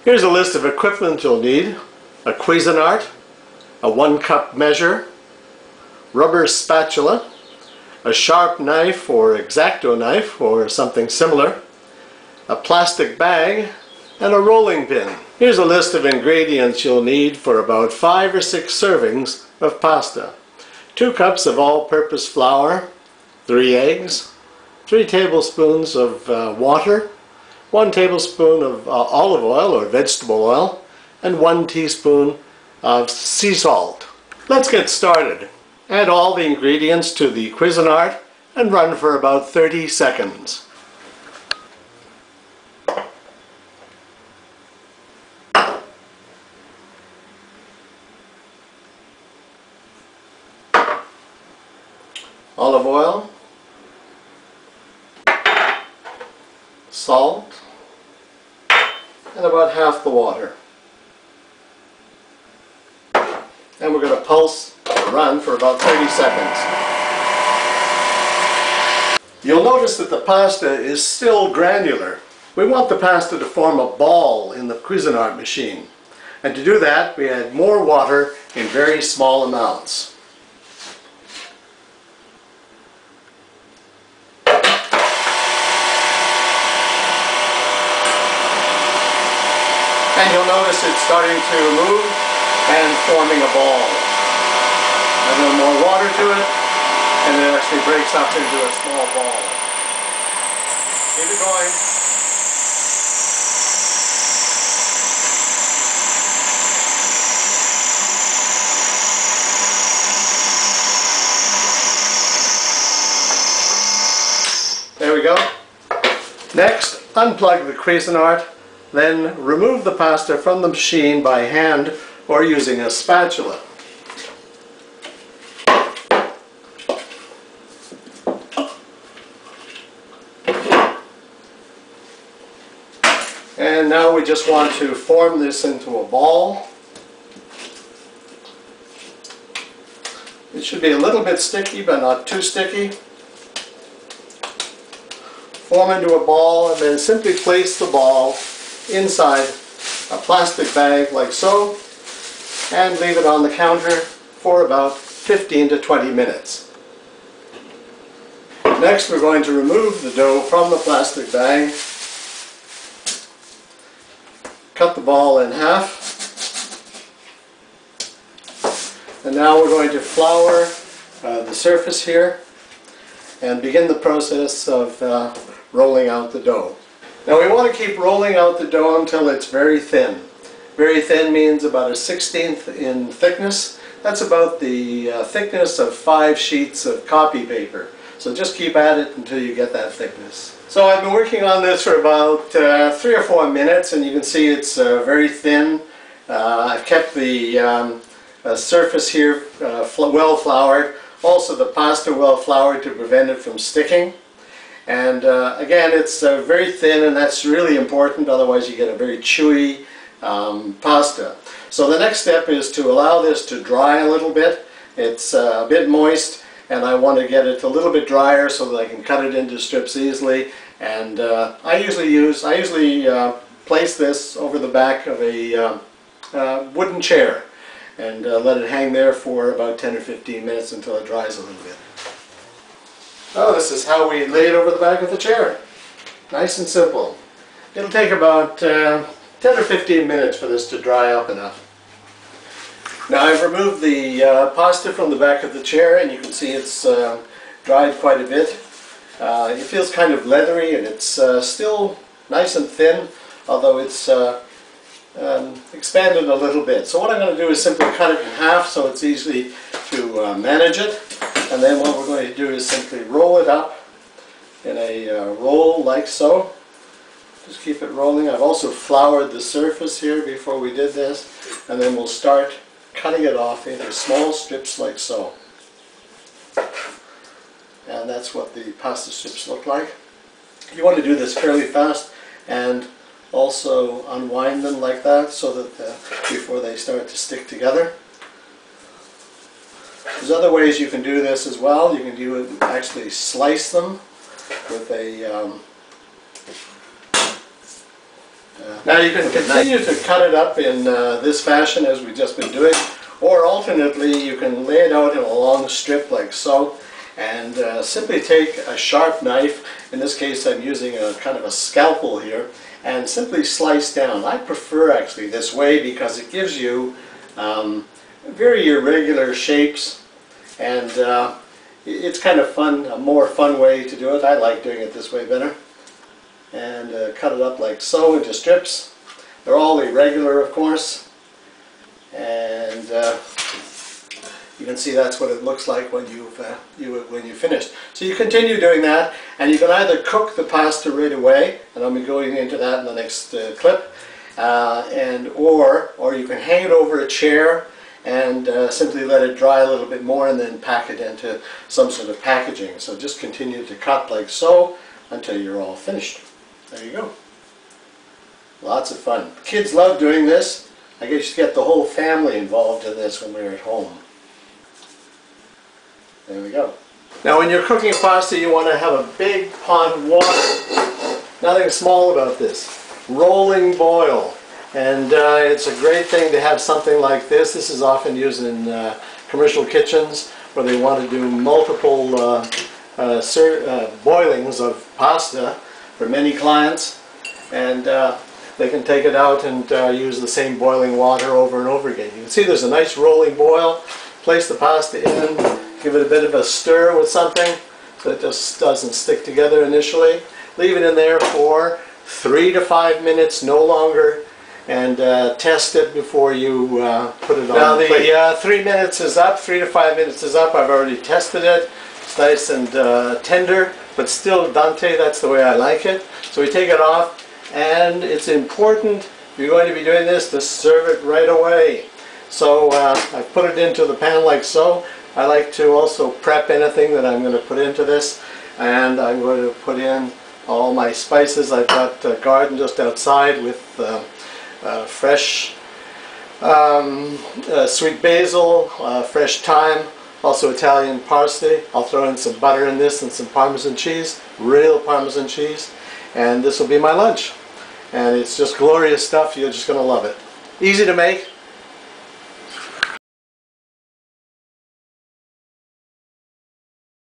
Here's a list of equipment you'll need: a Cuisinart, a 1-cup measure, rubber spatula, a sharp knife or X-Acto knife or something similar, a plastic bag, and a rolling pin. Here's a list of ingredients you'll need for about 5 or 6 servings of pasta. 2 cups of all-purpose flour, 3 eggs, 3 tablespoons of water, 1 tablespoon of olive oil or vegetable oil, and 1 teaspoon of sea salt. Let's get started. Add all the ingredients to the Cuisinart and run for about 30 seconds. Olive oil, salt, and about half the water. And we're going to pulse or run for about 30 seconds. You'll notice that the pasta is still granular. We want the pasta to form a ball in the Cuisinart machine. And to do that, we add more water in very small amounts. And you'll notice it's starting to move and forming a ball. A little more water to it, and it actually breaks up into a small ball. Keep it going. There we go. Next, unplug the Cuisinart. Then remove the pasta from the machine by hand or using a spatula. And now we just want to form this into a ball. It should be a little bit sticky, but not too sticky. Form into a ball and then simply place the ball inside a plastic bag like so, and leave it on the counter for about 15 to 20 minutes. Next, we're going to remove the dough from the plastic bag, cut the ball in half, and now we're going to flour the surface here and begin the process of rolling out the dough. Now we want to keep rolling out the dough until it's very thin. Very thin means about a 1/16 in thickness. That's about the thickness of 5 sheets of copy paper. So just keep at it until you get that thickness. So I've been working on this for about 3 or 4 minutes, and you can see it's very thin. I've kept the surface here well floured. Also the pasta well floured to prevent it from sticking. And again, it's very thin, and that's really important, otherwise you get a very chewy pasta. So the next step is to allow this to dry a little bit. It's a bit moist, and I want to get it a little bit drier so that I can cut it into strips easily. And I usually place this over the back of a wooden chair and let it hang there for about 10 or 15 minutes until it dries a little bit. Oh, this is how we lay it over the back of the chair. Nice and simple. It'll take about 10 or 15 minutes for this to dry up enough. Now I've removed the pasta from the back of the chair, and you can see it's dried quite a bit. It feels kind of leathery, and it's still nice and thin, although it's expanded a little bit. So what I'm going to do is simply cut it in half so it's easy to manage it. And then what we're going to do is simply roll it up in a roll like so. Just keep it rolling. I've also floured the surface here before we did this. And then we'll start cutting it off into small strips like so. And that's what the pasta strips look like. You want to do this fairly fast and also unwind them like that so that before they start to stick together. There's other ways you can do this as well. You can actually slice them with a Now you can continue to cut it up in this fashion as we've just been doing, or alternately you can lay it out in a long strip like so, and simply take a sharp knife, in this case I'm using a kind of a scalpel here, and simply slice down. I prefer actually this way because it gives you very irregular shapes, and it's kind of fun, a more fun way to do it. I like doing it this way better. And cut it up like so into strips. They're all irregular, of course, and you can see that's what it looks like when you've finished. So you continue doing that, and you can either cook the pasta right away, and I'll be going into that in the next clip, or you can hang it over a chair and simply let it dry a little bit more and then pack it into some sort of packaging. So just continue to cut like so until you're all finished. There you go. Lots of fun. Kids love doing this. I guess you get the whole family involved in this when we're at home. There we go. Now when you're cooking pasta, you want to have a big pot of water. Nothing small about this. Rolling boil. And it's a great thing to have something like this. This is often used in commercial kitchens where they want to do multiple boilings of pasta for many clients, and they can take it out and use the same boiling water over and over again. You can see there's a nice rolling boil. Place the pasta in, give it a bit of a stir with something so it just doesn't stick together initially. Leave it in there for 3 to 5 minutes, no longer, and test it before you put it on. Now the 3 minutes is up, 3 to 5 minutes is up. I've already tested it. It's nice and tender, but still Dante, that's the way I like it. So we take it off, and it's important, if you're going to be doing this, to serve it right away. So I put it into the pan like so. I like to also prep anything that I'm going to put into this, and I'm going to put in all my spices. I've got a garden just outside with fresh sweet basil, fresh thyme, also Italian parsley. I'll throw in some butter in this and some Parmesan cheese, real Parmesan cheese, and this will be my lunch. And it's just glorious stuff. You're just going to love it. Easy to make.